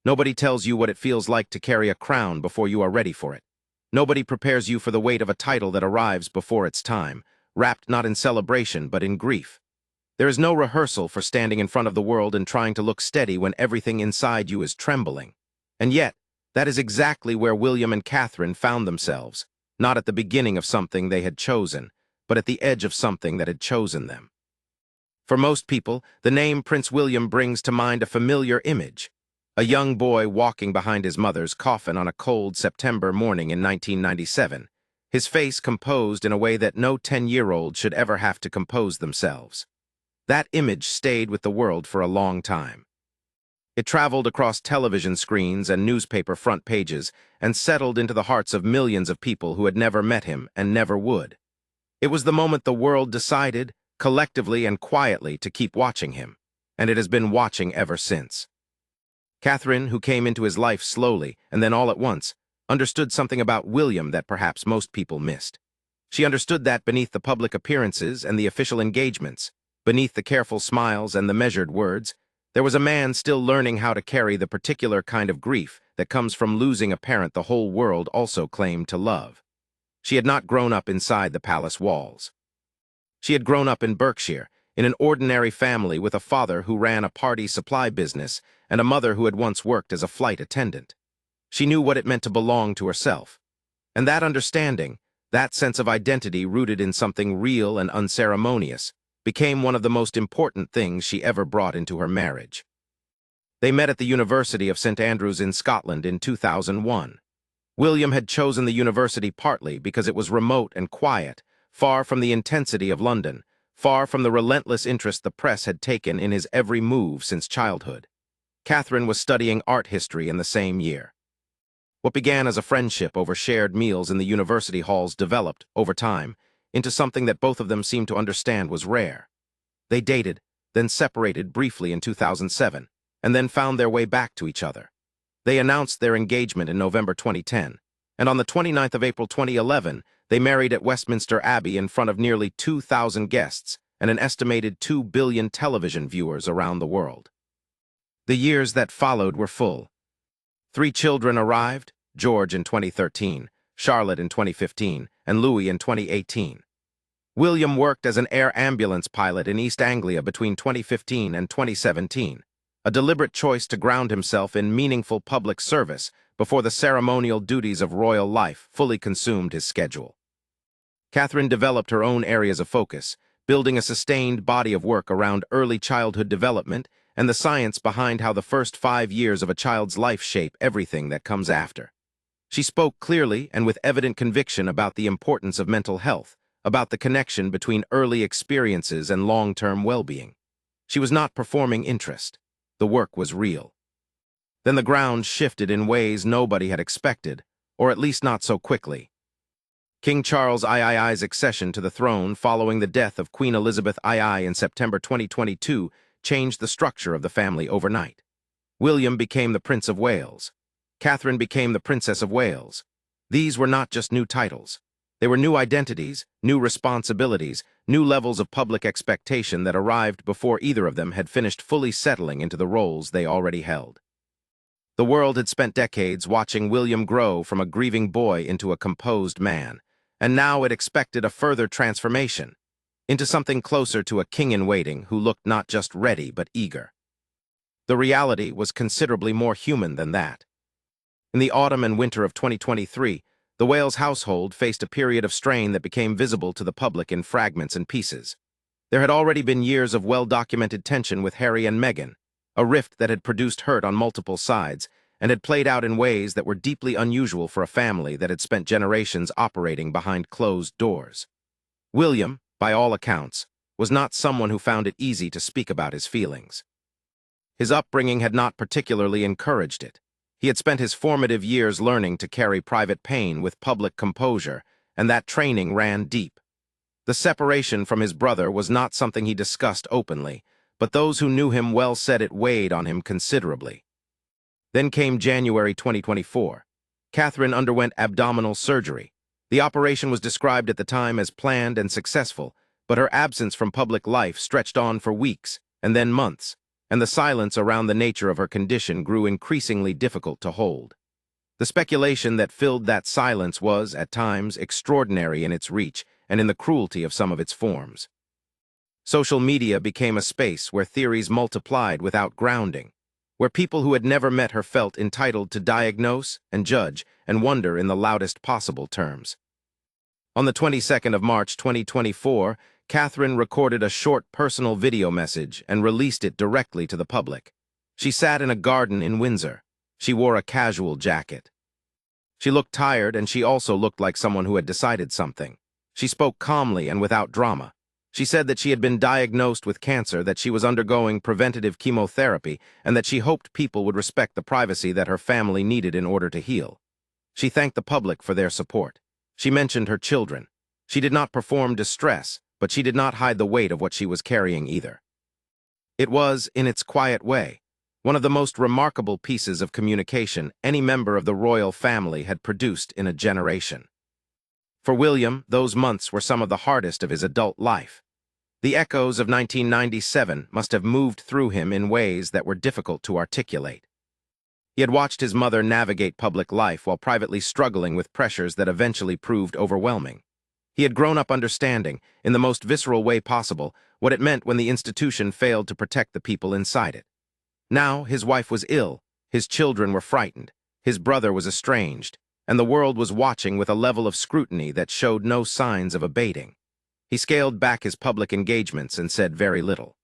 Nobody tells you what it feels like to carry a crown before you are ready for it. Nobody prepares you for the weight of a title that arrives before its time, wrapped not in celebration but in grief. There is no rehearsal for standing in front of the world and trying to look steady when everything inside you is trembling. And yet, that is exactly where William and Catherine found themselves, not at the beginning of something they had chosen, but at the edge of something that had chosen them. For most people, the name Prince William brings to mind a familiar image: a young boy walking behind his mother's coffin on a cold September morning in 1997, his face composed in a way that no 10-year-old should ever have to compose themselves. That image stayed with the world for a long time. It traveled across television screens and newspaper front pages and settled into the hearts of millions of people who had never met him and never would. It was the moment the world decided, collectively and quietly, to keep watching him, and it has been watching ever since. Catherine, who came into his life slowly and then all at once, understood something about William that perhaps most people missed. She understood that beneath the public appearances and the official engagements, beneath the careful smiles and the measured words, there was a man still learning how to carry the particular kind of grief that comes from losing a parent the whole world also claimed to love. She had not grown up inside the palace walls. She had grown up in Berkshire, in an ordinary family with a father who ran a party supply business and a mother who had once worked as a flight attendant. She knew what it meant to belong to herself. And that understanding, that sense of identity rooted in something real and unceremonious, became one of the most important things she ever brought into her marriage. They met at the University of St. Andrews in Scotland in 2001. William had chosen the university partly because it was remote and quiet, far from the intensity of London, far from the relentless interest the press had taken in his every move since childhood. Catherine was studying art history in the same year. What began as a friendship over shared meals in the university halls developed, over time, into something that both of them seemed to understand was rare. They dated, then separated briefly in 2007, and then found their way back to each other. They announced their engagement in November 2010, and on the 29th of April 2011, they married at Westminster Abbey in front of nearly 2,000 guests and an estimated 2 billion television viewers around the world. The years that followed were full. 3 children arrived: George in 2013, Charlotte in 2015, and Louis in 2018. William worked as an air ambulance pilot in East Anglia between 2015 and 2017, a deliberate choice to ground himself in meaningful public service before the ceremonial duties of royal life fully consumed his schedule. Catherine developed her own areas of focus, building a sustained body of work around early childhood development and the science behind how the first 5 years of a child's life shape everything that comes after. She spoke clearly and with evident conviction about the importance of mental health, about the connection between early experiences and long-term well-being. She was not performing interest. The work was real. Then the ground shifted in ways nobody had expected, or at least not so quickly. King Charles III's accession to the throne following the death of Queen Elizabeth II in September 2022 changed the structure of the family overnight. William became the Prince of Wales. Catherine became the Princess of Wales. These were not just new titles. They were new identities, new responsibilities, new levels of public expectation that arrived before either of them had finished fully settling into the roles they already held. The world had spent decades watching William grow from a grieving boy into a composed man, and now it expected a further transformation, into something closer to a king-in-waiting who looked not just ready but eager. The reality was considerably more human than that. In the autumn and winter of 2023, the Wales household faced a period of strain that became visible to the public in fragments and pieces. There had already been years of well-documented tension with Harry and Meghan, a rift that had produced hurt on multiple sides and had played out in ways that were deeply unusual for a family that had spent generations operating behind closed doors. William, by all accounts, was not someone who found it easy to speak about his feelings. His upbringing had not particularly encouraged it. He had spent his formative years learning to carry private pain with public composure, and that training ran deep. The separation from his brother was not something he discussed openly, but those who knew him well said it weighed on him considerably. Then came January 2024. Catherine underwent abdominal surgery. The operation was described at the time as planned and successful, but her absence from public life stretched on for weeks, and then months, and the silence around the nature of her condition grew increasingly difficult to hold. The speculation that filled that silence was, at times, extraordinary in its reach and in the cruelty of some of its forms. Social media became a space where theories multiplied without grounding, where people who had never met her felt entitled to diagnose and judge and wonder in the loudest possible terms. On the 22nd of March 2024, Catherine recorded a short personal video message and released it directly to the public. She sat in a garden in Windsor. She wore a casual jacket. She looked tired, and she also looked like someone who had decided something. She spoke calmly and without drama. She said that she had been diagnosed with cancer, that she was undergoing preventative chemotherapy, and that she hoped people would respect the privacy that her family needed in order to heal. She thanked the public for their support. She mentioned her children. She did not perform distress, but she did not hide the weight of what she was carrying either. It was, in its quiet way, one of the most remarkable pieces of communication any member of the royal family had produced in a generation. For William, those months were some of the hardest of his adult life. The echoes of 1997 must have moved through him in ways that were difficult to articulate. He had watched his mother navigate public life while privately struggling with pressures that eventually proved overwhelming. He had grown up understanding, in the most visceral way possible, what it meant when the institution failed to protect the people inside it. Now his wife was ill, his children were frightened, his brother was estranged, and the world was watching with a level of scrutiny that showed no signs of abating. He scaled back his public engagements and said very little.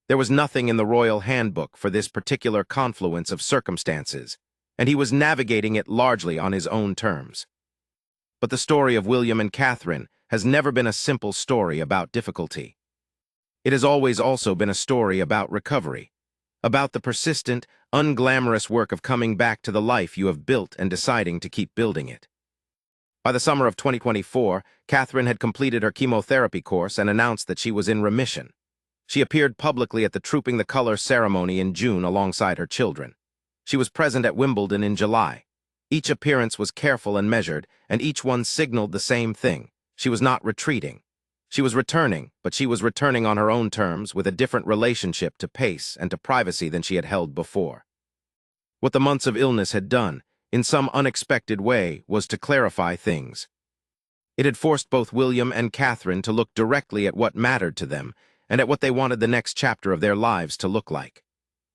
There was nothing in the royal handbook for this particular confluence of circumstances, and he was navigating it largely on his own terms. But the story of William and Catherine has never been a simple story about difficulty. It has always also been a story about recovery, about the persistent, unglamorous work of coming back to the life you have built and deciding to keep building it. By the summer of 2024, Catherine had completed her chemotherapy course and announced that she was in remission. She appeared publicly at the Trooping the Colour ceremony in June alongside her children. She was present at Wimbledon in July. Each appearance was careful and measured, and each one signaled the same thing. She was not retreating. She was returning, but she was returning on her own terms, with a different relationship to pace and to privacy than she had held before. What the months of illness had done, in some unexpected way, was to clarify things. It had forced both William and Catherine to look directly at what mattered to them and at what they wanted the next chapter of their lives to look like.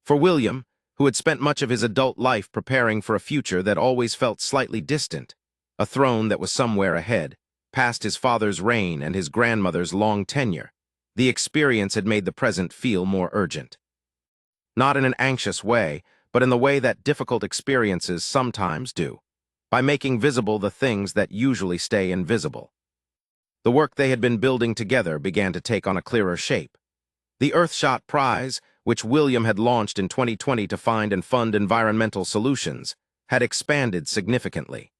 For William, who had spent much of his adult life preparing for a future that always felt slightly distant, a throne that was somewhere ahead, past his father's reign and his grandmother's long tenure, the experience had made the present feel more urgent. Not in an anxious way, but in the way that difficult experiences sometimes do, by making visible the things that usually stay invisible. The work they had been building together began to take on a clearer shape. The Earthshot Prize, which William had launched in 2020 to find and fund environmental solutions, had expanded significantly.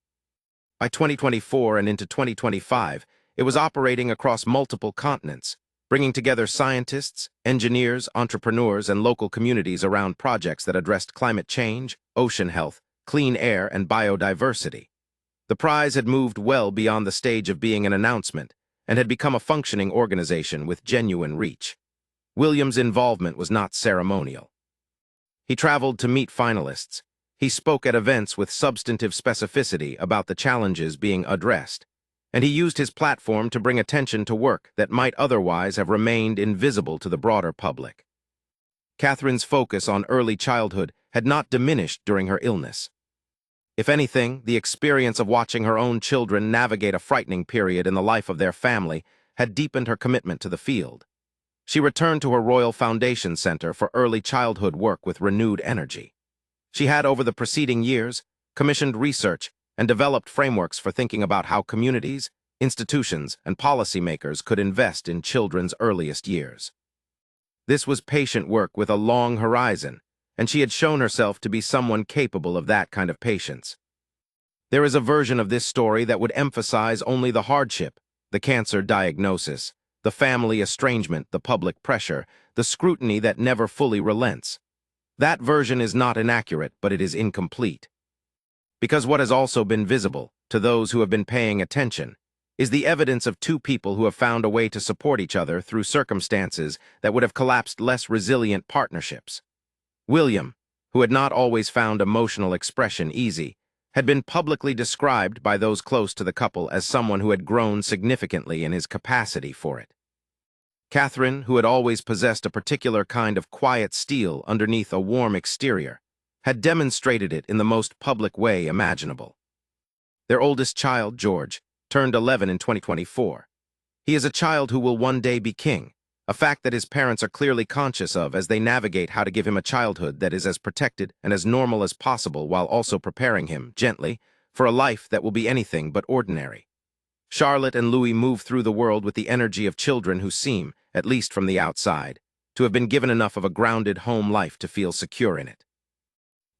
By 2024 and into 2025, it was operating across multiple continents, bringing together scientists, engineers, entrepreneurs, and local communities around projects that addressed climate change, ocean health, clean air, and biodiversity. The prize had moved well beyond the stage of being an announcement and had become a functioning organization with genuine reach. William's involvement was not ceremonial. He traveled to meet finalists. He spoke at events with substantive specificity about the challenges being addressed, and he used his platform to bring attention to work that might otherwise have remained invisible to the broader public. Catherine's focus on early childhood had not diminished during her illness. If anything, the experience of watching her own children navigate a frightening period in the life of their family had deepened her commitment to the field. She returned to her Royal Foundation Center for early childhood work with renewed energy. She had, over the preceding years, commissioned research and developed frameworks for thinking about how communities, institutions, and policymakers could invest in children's earliest years. This was patient work with a long horizon, and she had shown herself to be someone capable of that kind of patience. There is a version of this story that would emphasize only the hardship, the cancer diagnosis, the family estrangement, the public pressure, the scrutiny that never fully relents. That version is not inaccurate, but it is incomplete. Because what has also been visible, to those who have been paying attention, is the evidence of two people who have found a way to support each other through circumstances that would have collapsed less resilient partnerships. William, who had not always found emotional expression easy, had been publicly described by those close to the couple as someone who had grown significantly in his capacity for it. Catherine, who had always possessed a particular kind of quiet steel underneath a warm exterior, had demonstrated it in the most public way imaginable. Their oldest child, George, turned 11 in 2024. He is a child who will one day be king, a fact that his parents are clearly conscious of as they navigate how to give him a childhood that is as protected and as normal as possible while also preparing him, gently, for a life that will be anything but ordinary. Charlotte and Louis move through the world with the energy of children who seem, at least from the outside, to have been given enough of a grounded home life to feel secure in it.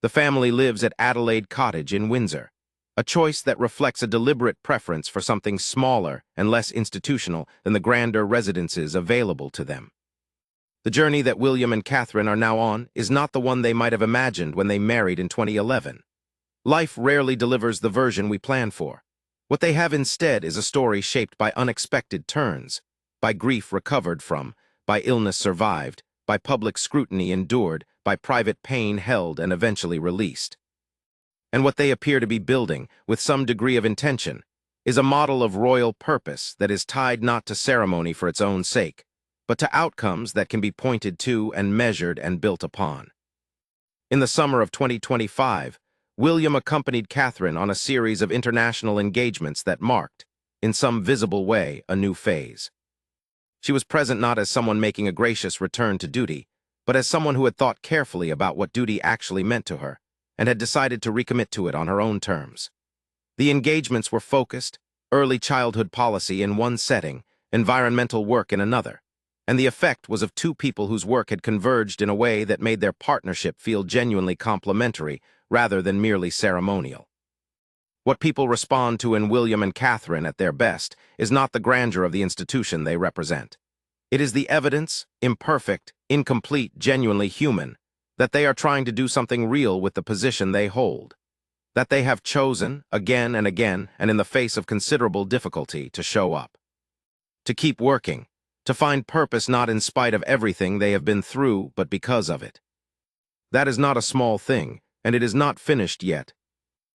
The family lives at Adelaide Cottage in Windsor, a choice that reflects a deliberate preference for something smaller and less institutional than the grander residences available to them. The journey that William and Catherine are now on is not the one they might have imagined when they married in 2011. Life rarely delivers the version we plan for. What they have instead is a story shaped by unexpected turns, by grief recovered from, by illness survived, by public scrutiny endured, by private pain held and eventually released. And what they appear to be building, with some degree of intention, is a model of royal purpose that is tied not to ceremony for its own sake, but to outcomes that can be pointed to and measured and built upon. In the summer of 2025, William accompanied Catherine on a series of international engagements that marked, in some visible way, a new phase. She was present not as someone making a gracious return to duty, but as someone who had thought carefully about what duty actually meant to her, and had decided to recommit to it on her own terms. The engagements were focused, early childhood policy in one setting, environmental work in another, and the effect was of two people whose work had converged in a way that made their partnership feel genuinely complementary rather than merely ceremonial. What people respond to in William and Catherine at their best is not the grandeur of the institution they represent. It is the evidence, imperfect, incomplete, genuinely human, that they are trying to do something real with the position they hold, that they have chosen, again and again, and in the face of considerable difficulty, to show up, to keep working, to find purpose not in spite of everything they have been through, but because of it. That is not a small thing, and it is not finished yet,